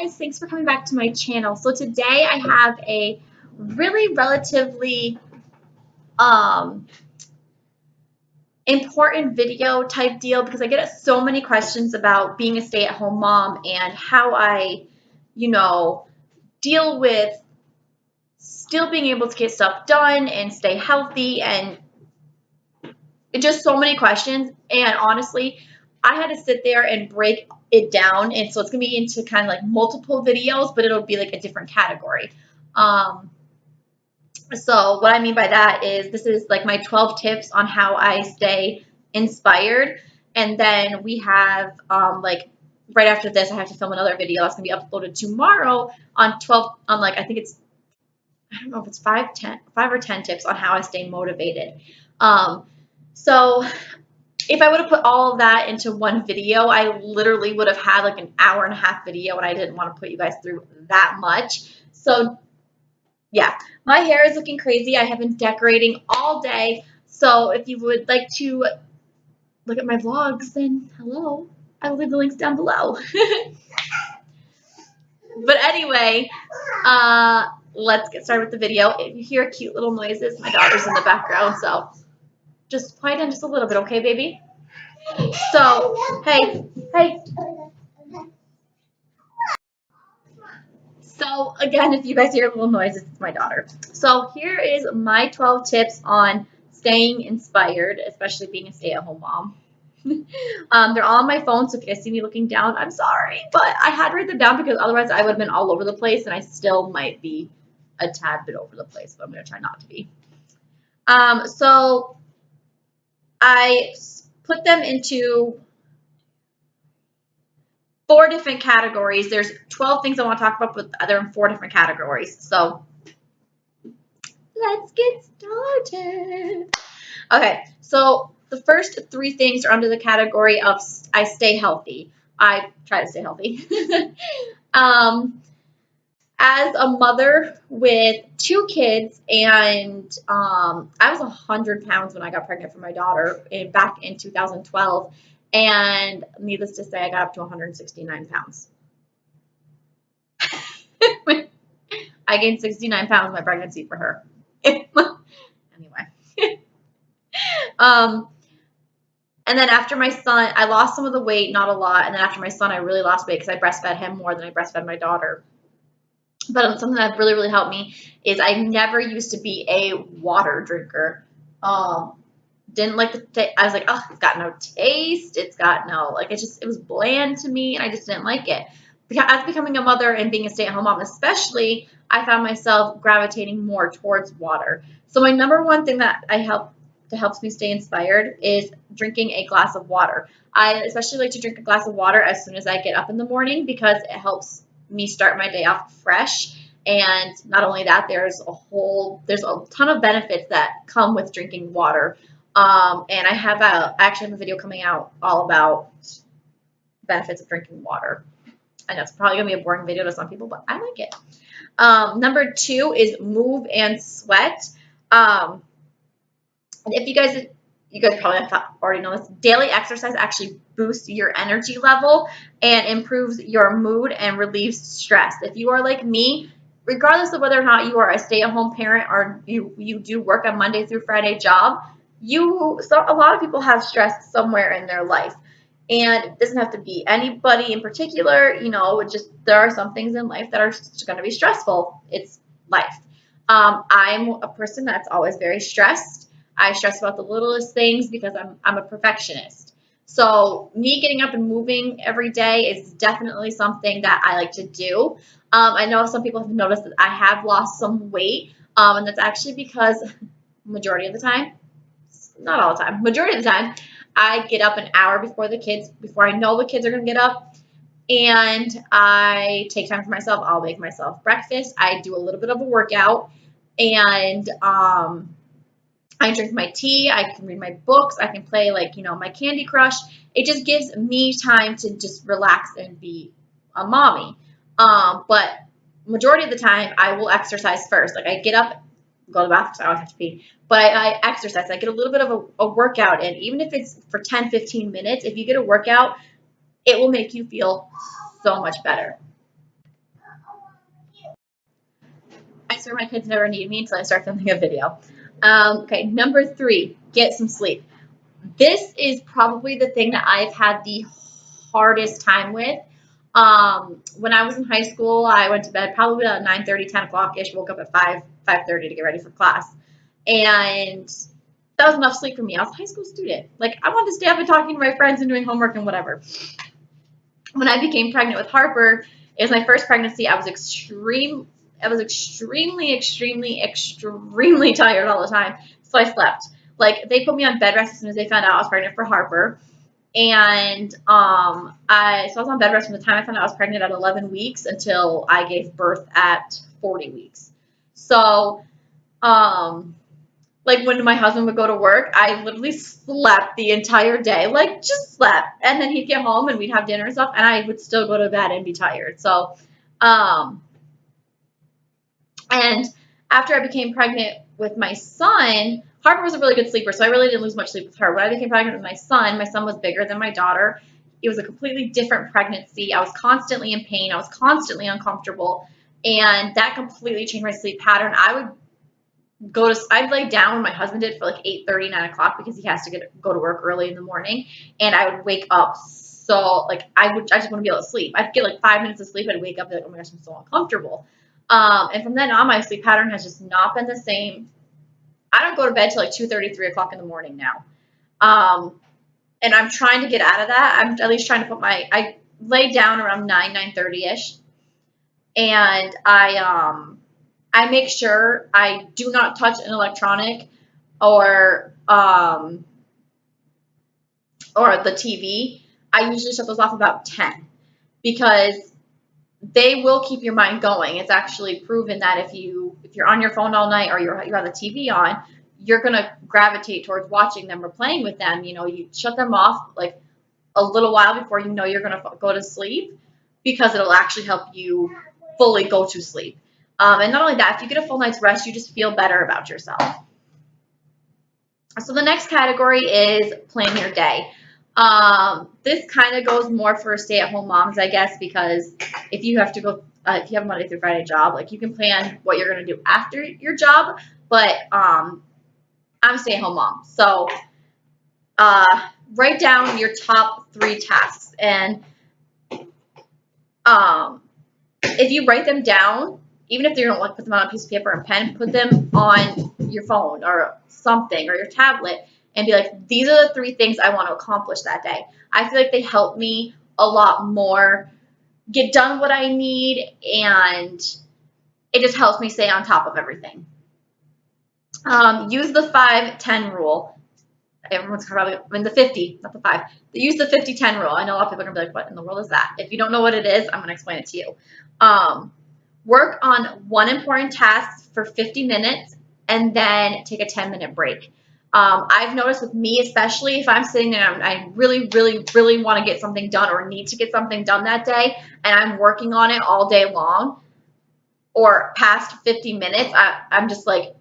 guys, thanks for coming back to my channel. So today I have a really relatively important video type deal because I get so many questions about being a stay-at-home mom and how I, deal with still being able to get stuff done and stay healthy, and just so many questions. And honestly, I had to sit there and break it down, and so it's gonna be into kind of like multiple videos, but it'll be like a different category. So what I mean by that is this is like my 12 tips on how I stay inspired, and then we have like right after this I have to film another video that's gonna be uploaded tomorrow on 12 on like I think it's I don't know if it's 5 or 10 tips on how I stay motivated. So if I would have put all of that into one video, I literally would have had like an hour-and-a-half video, and I didn't want to put you guys through that much. So yeah, my hair is looking crazy. I have been decorating all day. So if you would like to look at my vlogs, then hello. I will leave the links down below. But anyway, let's get started with the video. If you hear cute little noises, my daughter's in the background, so just quiet down just a little bit, okay, baby? So, hey. So, again, if you guys hear little noises, it's my daughter. So, here is my 12 tips on staying inspired, especially being a stay-at-home mom. They're all on my phone, so if you guys see me looking down, I'm sorry. But I had to write them down because otherwise I would have been all over the place, and I still might be a tad bit over the place, but I'm going to try not to be. So, I put them into 4 different categories. There's 12 things I want to talk about, but they're in 4 different categories. So let's get started. Okay, so the first 3 things are under the category of I stay healthy. I try to stay healthy. As a mother with 2 kids, and I was 100 pounds when I got pregnant for my daughter back in 2012. And needless to say, I got up to 169 pounds. I gained 69 pounds in my pregnancy for her. Anyway. And then after my son, I lost some of the weight, not a lot. And then after my son, I really lost weight because I breastfed him more than I breastfed my daughter. But something that really, really helped me is I never used to be a water drinker. Didn't like the taste. I was like, oh, it's got no taste. It's got no, like, it was bland to me, and I just didn't like it. As becoming a mother and being a stay-at-home mom especially, I found myself gravitating more towards water. So my number one thing that helps me stay inspired is drinking a glass of water. I especially like to drink a glass of water as soon as I get up in the morning because it helps me start my day off fresh. And not only that, there's a ton of benefits that come with drinking water. And I actually have a video coming out all about benefits of drinking water. I know it's probably gonna be a boring video to some people, but I like it. Number 2 is move and sweat. If you guys probably already know this, daily exercise actually boosts your energy level and improves your mood and relieves stress. If you are like me, regardless of whether or not you are a stay-at-home parent or you do work a Monday through Friday job, a lot of people have stress somewhere in their life. And it doesn't have to be anybody in particular, there are some things in life that are going to be stressful. It's life. I'm a person that's always very stressed. I stress about the littlest things because I'm a perfectionist. So me getting up and moving every day is definitely something that I like to do. I know some people have noticed that I have lost some weight, and that's actually because majority of the time, not all the time, majority of the time, I get up an hour before I know the kids are going to get up, and I take time for myself. I'll make myself breakfast. I do a little bit of a workout, and I drink my tea. I can read my books. I can play my Candy Crush. It just gives me time to just relax and be a mommy. But majority of the time, I will exercise first. Like I get up, go to the bathroom, so I always have to pee. But I exercise. I get a little bit of a workout in. Even if it's for 10, 15 minutes, if you get a workout, it will make you feel so much better. swear my kids never need me until I start filming a video. Okay, number 3, get some sleep. This is probably the thing that I've had the hardest time with. When I was in high school, I went to bed probably about 9:30, 10 o'clock-ish, woke up at 5:30 to get ready for class. And that was enough sleep for me. I was a high school student. Like, I wanted to stay up and talking to my friends and doing homework and whatever. When I became pregnant with Harper, it was my first pregnancy. I was extremely, extremely tired all the time. So I slept. Like, they put me on bed rest as soon as they found out I was pregnant for Harper. And I was on bed rest from the time I found out I was pregnant at 11 weeks until I gave birth at 40 weeks. So, like, when my husband would go to work, I literally slept the entire day, like, just slept. And then he'd get home and we'd have dinner and stuff, and I would still go to bed and be tired. So, and after I became pregnant with my son, Harper was a really good sleeper, so I really didn't lose much sleep with her. When I became pregnant with my son was bigger than my daughter. It was a completely different pregnancy. I was constantly in pain. I was constantly uncomfortable, and that completely changed my sleep pattern. I'd lay down when my husband did for like 8:30, 9 o'clock because he has to go to work early in the morning, and I would wake up so, like, I just want to be able to sleep. I'd get like 5 minutes of sleep, I'd wake up and be like, oh my gosh, I'm so uncomfortable. And from then on, my sleep pattern has just not been the same. I don't go to bed till like 2:30, 3 o'clock in the morning now. And I'm trying to get out of that. I'm at least trying to I lay down around 9:30-ish. And I make sure I do not touch an electronic or the TV. I usually shut those off about 10 because they will keep your mind going. It's actually proven that if you're on your phone all night or you have the TV on, you're going to gravitate towards watching them or playing with them. You shut them off like a little while before you're going to go to sleep because it'll actually help you fully go to sleep. And not only that, if you get a full night's rest, you just feel better about yourself. So the next category is plan your day. This kind of goes more for stay-at-home moms, I guess, because if you have to go, if you have a Monday through Friday job, like, you can plan what you're going to do after your job, but I'm a stay-at-home mom. So write down your top 3 tasks, and if you write them down, even if you don't like put them on a piece of paper and pen, put them on your phone or something or your tablet and be like, these are the 3 things I want to accomplish that day. I feel like they help me a lot more get done what I need, and it just helps me stay on top of everything. Use the 5-10 rule. Everyone's probably, the 50, not the 5. Use the 50-10 rule. I know a lot of people are going to be like, what in the world is that? If you don't know what it is, I'm going to explain it to you. Work on one important task for 50 minutes and then take a 10-minute break. I've noticed with me, especially if I'm sitting there and I really, really, really want to get something done or need to get something done that day, and I'm working on it all day long or past 50 minutes, I'm just like,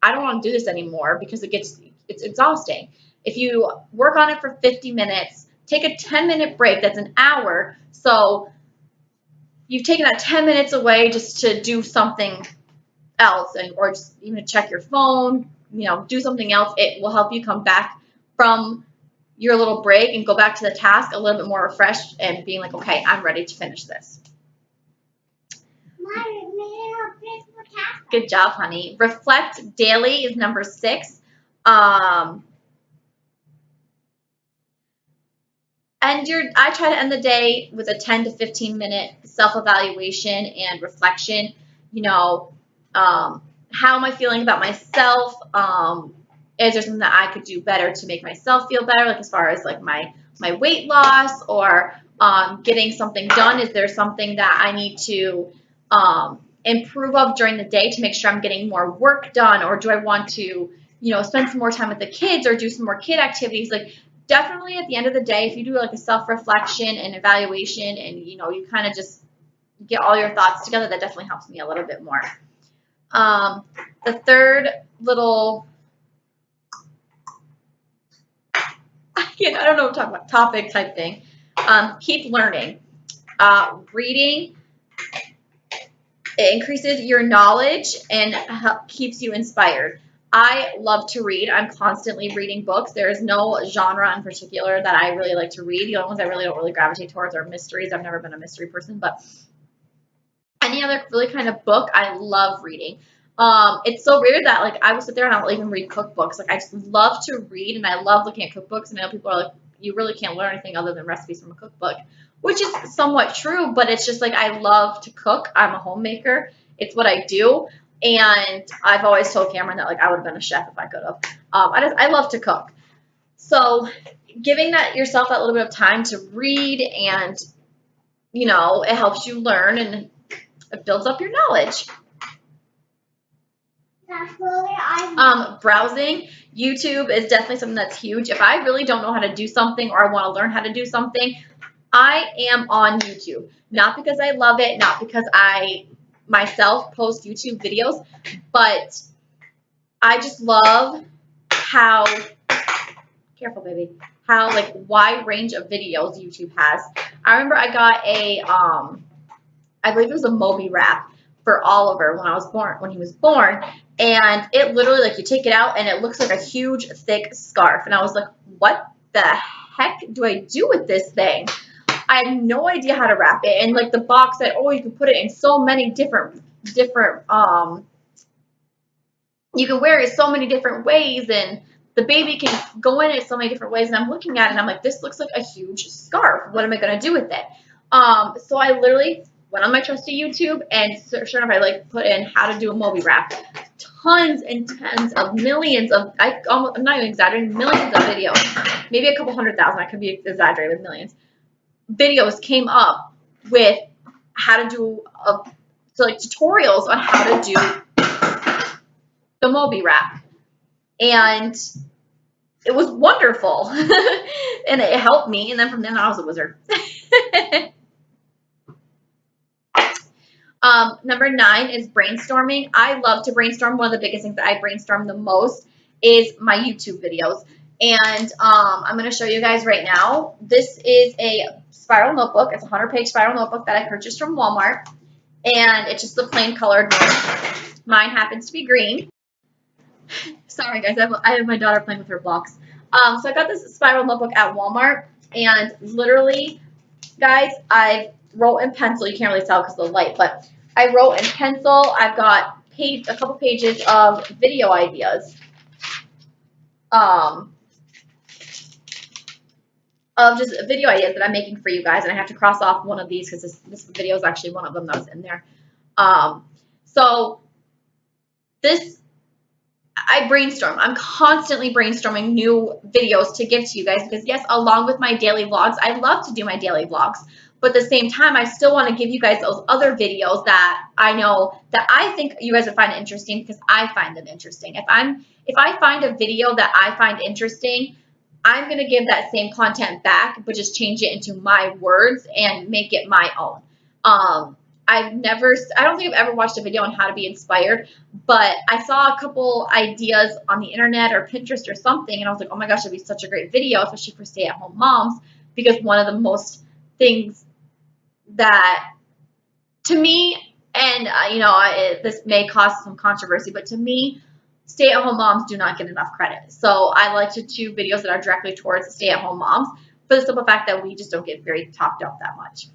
I don't want to do this anymore because it's exhausting. If you work on it for 50 minutes, take a 10-minute break, that's an hour. So you've taken that 10 minutes away just to do something else, or just even to check your phone, do something else. It will help you come back from your little break and go back to the task a little bit more refreshed and being like, okay, I'm ready to finish this. Good job, honey. Reflect daily is number 6. I try to end the day with a 10 to 15 minute self-evaluation and reflection. How am I feeling about myself? Is there something that I could do better to make myself feel better? Like, as far as like my weight loss or getting something done. Is there something that I need to improve of during the day to make sure I'm getting more work done? Or do I want to, spend some more time with the kids or do some more kid activities? Like, definitely at the end of the day, if you do like a self-reflection and evaluation and, you kind of just get all your thoughts together, that definitely helps me a little bit more. The third little, I don't know what I'm talking about, topic type thing. Keep learning. Reading It increases your knowledge and keeps you inspired. I love to read. I'm constantly reading books. There is no genre in particular that I really like to read. The only ones I really don't really gravitate towards are mysteries. I've never been a mystery person, but any other really kind of book, I love reading. It's so weird that like I will sit there and I'll even read cookbooks. Like I just love to read and I love looking at cookbooks. And I know people are like, you really can't learn anything other than recipes from a cookbook, which is somewhat true. But it's just like I love to cook. I'm a homemaker. It's what I do. And I've always told Cameron that like I would have been a chef if I could have. I love to cook. So giving that yourself that little bit of time to read and it helps you learn and it builds up your knowledge. Browsing YouTube is definitely something that's huge. If I really don't know how to do something or I want to learn how to do something, I am on YouTube. Not because I love it, not because I myself post YouTube videos, but I just love how, careful baby, how like wide range of videos YouTube has. I remember I got a, I believe it was a Moby wrap for Oliver when he was born. And it literally, like, you take it out and it looks like a huge, thick scarf. And I was like, what the heck do I do with this thing? I have no idea how to wrap it. And, like, the box said, oh, you can put it in so many different, you can wear it so many different ways. And the baby can go in it so many different ways. And I'm looking at it and I'm like, this looks like a huge scarf. What am I going to do with it? So I literally went on my trusty YouTube and sure enough, I like put in how to do a Moby wrap. Tons and tons of millions of, I'm not even exaggerating, millions of videos, maybe a couple 100,000, I could be exaggerating with millions, videos came up with how to do, so like tutorials on how to do the Moby wrap. And it was wonderful. And it helped me. And then from then on, I was a wizard. Number 9 is brainstorming. I love to brainstorm. One of the biggest things that I brainstorm the most is my YouTube videos. And I'm going to show you guys right now. This is a spiral notebook. It's a 100-page spiral notebook that I purchased from Walmart. And it's just the plain colored one. Mine happens to be green. Sorry, guys. I have my daughter playing with her blocks. So I got this spiral notebook at Walmart. And literally, guys, I wrote in pencil. You can't really tell because of the light, but I wrote in pencil. I've got a couple pages of video ideas. Of just video ideas that I'm making for you guys. And I have to cross off one of these because this video is actually one of them that was in there. So this, I brainstorm. I'm constantly brainstorming new videos to give to you guys because, yes, along with my daily vlogs, I love to do my daily vlogs. But at the same time, I still want to give you guys those other videos that I know that I think you guys would find interesting because I find them interesting. If I find a video that I find interesting, I'm going to give that same content back, but just change it into my words and make it my own. I don't think I've ever watched a video on how to be inspired, but I saw a couple ideas on the internet or Pinterest or something, and I was like, oh my gosh, it'd be such a great video, especially for stay-at-home moms, because one of the most things that, to me, and this may cause some controversy, but to me, stay-at-home moms do not get enough credit. So I like to do videos that are directly towards stay-at-home moms for the simple fact that we just don't get very talked up that much.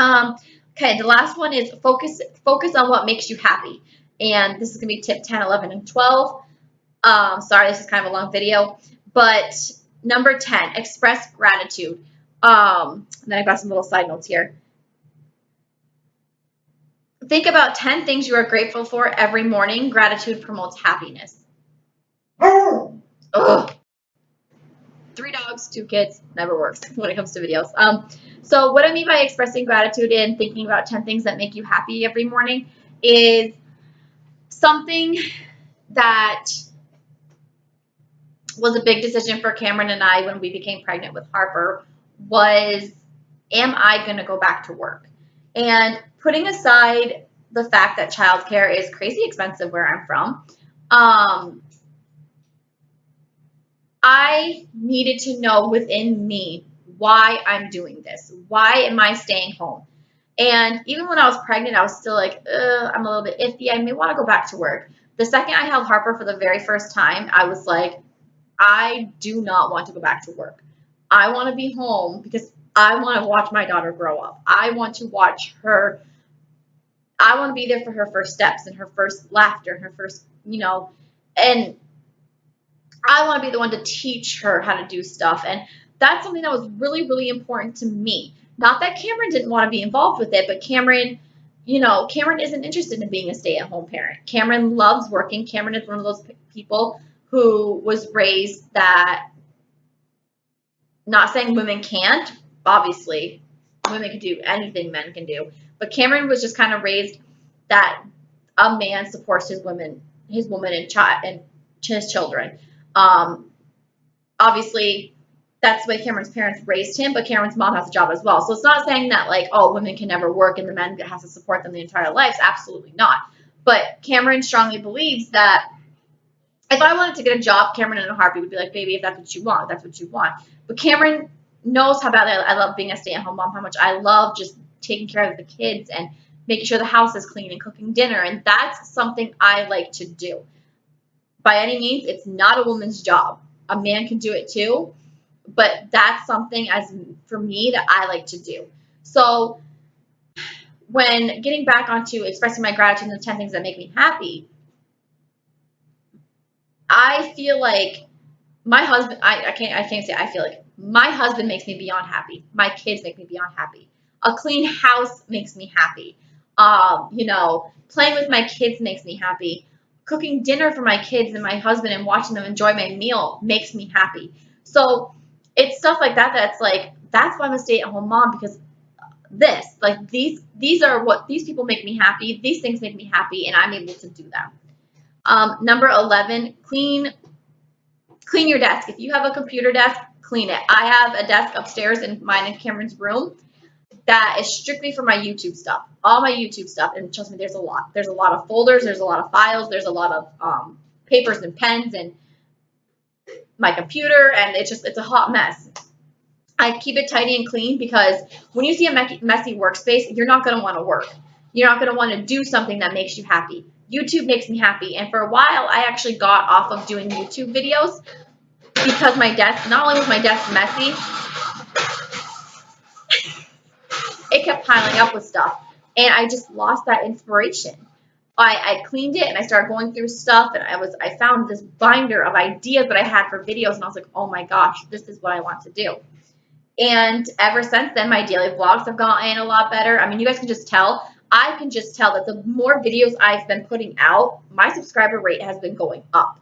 Okay, the last one is focus on what makes you happy. And this is going to be tip 10, 11, and 12. Sorry, this is kind of a long video. But number 10, express gratitude. And then I've got some little side notes here. Think about 10 things you are grateful for every morning. Gratitude promotes happiness. Ugh. 3 dogs, 2 kids, never works when it comes to videos. So what I mean by expressing gratitude and thinking about 10 things that make you happy every morning is something that was a big decision for Cameron and I when we became pregnant with Harper was, am I going to go back to work? And putting aside the fact that childcare is crazy expensive where I'm from, I needed to know within me why I'm doing this. Why am I staying home? And even when I was pregnant, I was still like, I'm a little bit iffy. I may want to go back to work. The second I held Harper for the very first time, I was like, I do not want to go back to work. I want to be home because I want to watch my daughter grow up. I want to watch her. I want to be there for her first steps and her first laughter and her first, and I want to be the one to teach her how to do stuff. And that's something that was really, really important to me. Not that Cameron didn't want to be involved with it, but Cameron, Cameron isn't interested in being a stay-at-home parent. Cameron loves working. Cameron is one of those people who was raised that, not saying women can't, obviously, women can do anything men can do, but Cameron was just kind of raised that a man supports his woman and child and his children. Obviously, that's the way Cameron's parents raised him, but Cameron's mom has a job as well. So it's not saying that like, oh, women can never work and the men has to support them the entire lives. Absolutely not. But Cameron strongly believes that if I wanted to get a job, Cameron in a heartbeat would be like, baby, if that's what you want, that's what you want. But Cameron knows how badly I love being a stay-at-home mom, how much I love just taking care of the kids and making sure the house is clean and cooking dinner. And that's something I like to do. By any means, it's not a woman's job. A man can do it too, but that's something for me that I like to do. So when getting back onto expressing my gratitude and the 10 things that make me happy, I feel like my husband, I can't say I feel like my husband makes me beyond happy. My kids make me beyond happy. A clean house makes me happy. Playing with my kids makes me happy. Cooking dinner for my kids and my husband and watching them enjoy my meal makes me happy. So it's stuff like that that's like, that's why I'm a stay-at-home mom, because these are what these people make me happy. These things make me happy, and I'm able to do them. Number 11, clean your desk. If you have a computer desk, clean it. I have a desk upstairs in mine and Cameron's room that is strictly for my YouTube stuff, all my YouTube stuff. And trust me, there's a lot. There's a lot of folders. There's a lot of files. There's a lot of papers and pens and my computer, and it's a hot mess. I keep it tidy and clean because when you see a messy workspace, you're not going to want to work. You're not going to want to do something that makes you happy. YouTube makes me happy. And for a while, I actually got off of doing YouTube videos because my desk, not only was my desk messy, it kept piling up with stuff. And I just lost that inspiration. I cleaned it and I started going through stuff, and I found this binder of ideas that I had for videos, and I was like, oh my gosh, this is what I want to do. And ever since then, my daily vlogs have gotten a lot better. I mean, you guys can just tell. I can just tell that the more videos I've been putting out, my subscriber rate has been going up.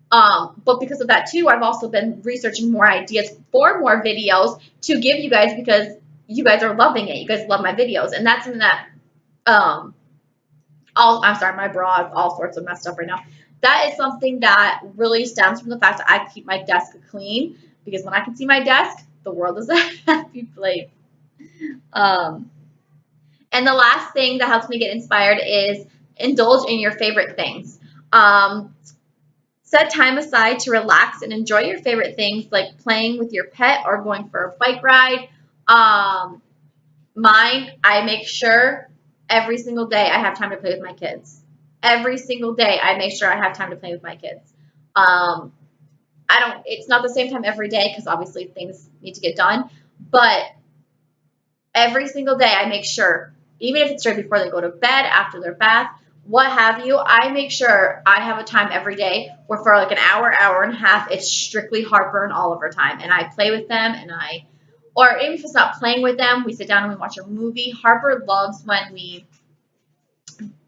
But because of that too, I've also been researching more ideas for more videos to give you guys, because you guys are loving it. You guys love my videos, and that's something that I'm sorry, my bra is all sorts of messed up right now. That is something that really stems from the fact that I keep my desk clean, because when I can see my desk, the world is a happy place. And the last thing that helps me get inspired is indulge in your favorite things. Set time aside to relax and enjoy your favorite things, like playing with your pet or going for a bike ride. I make sure every single day I have time to play with my kids. Every single day I make sure I have time to play with my kids. It's not the same time every day because obviously things need to get done, but every single day I make sure, even if it's right before they go to bed, after their bath, what have you, I make sure I have a time every day where for like an hour, hour and a half, it's strictly Harper and Oliver time, and I play with them, or even if it's not playing with them, we sit down and we watch a movie. Harper loves when we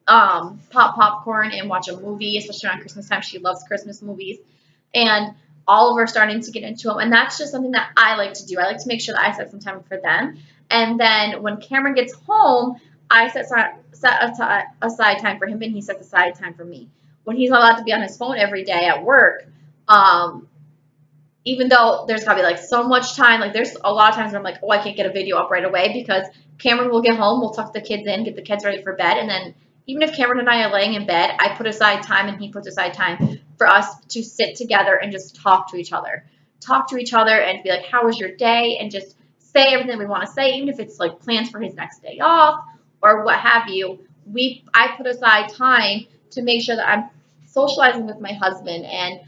pop popcorn and watch a movie, especially around Christmas time. She loves Christmas movies, and Oliver's starting to get into them, and that's just something that I like to do. I like to make sure that I set some time for them, and then when Cameron gets home, I set aside time for him, and he sets aside time for me. When he's not allowed to be on his phone every day at work, even though there's probably like so much time, like there's a lot of times where I'm like, oh, I can't get a video up right away because Cameron will get home, we'll tuck the kids in, get the kids ready for bed, and then even if Cameron and I are laying in bed, I put aside time and he puts aside time for us to sit together and just talk to each other. Talk to each other and be like, how was your day? And just say everything we want to say, even if it's like plans for his next day off or what have you. I put aside time to make sure that I'm socializing with my husband and,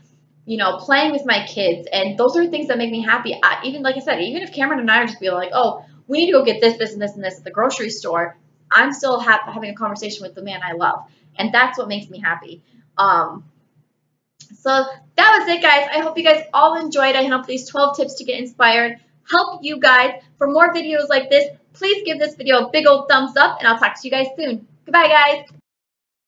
you know, playing with my kids. And those are things that make me happy. Even like I said, even if Cameron and I are just be like, oh, we need to go get this, this, and this, and this at the grocery store, I'm still having a conversation with the man I love. And that's what makes me happy. So that was it, guys. I hope you guys all enjoyed. I hope these 12 tips to get inspired help you guys. For more videos like this, please give this video a big old thumbs up, and I'll talk to you guys soon. Goodbye, guys.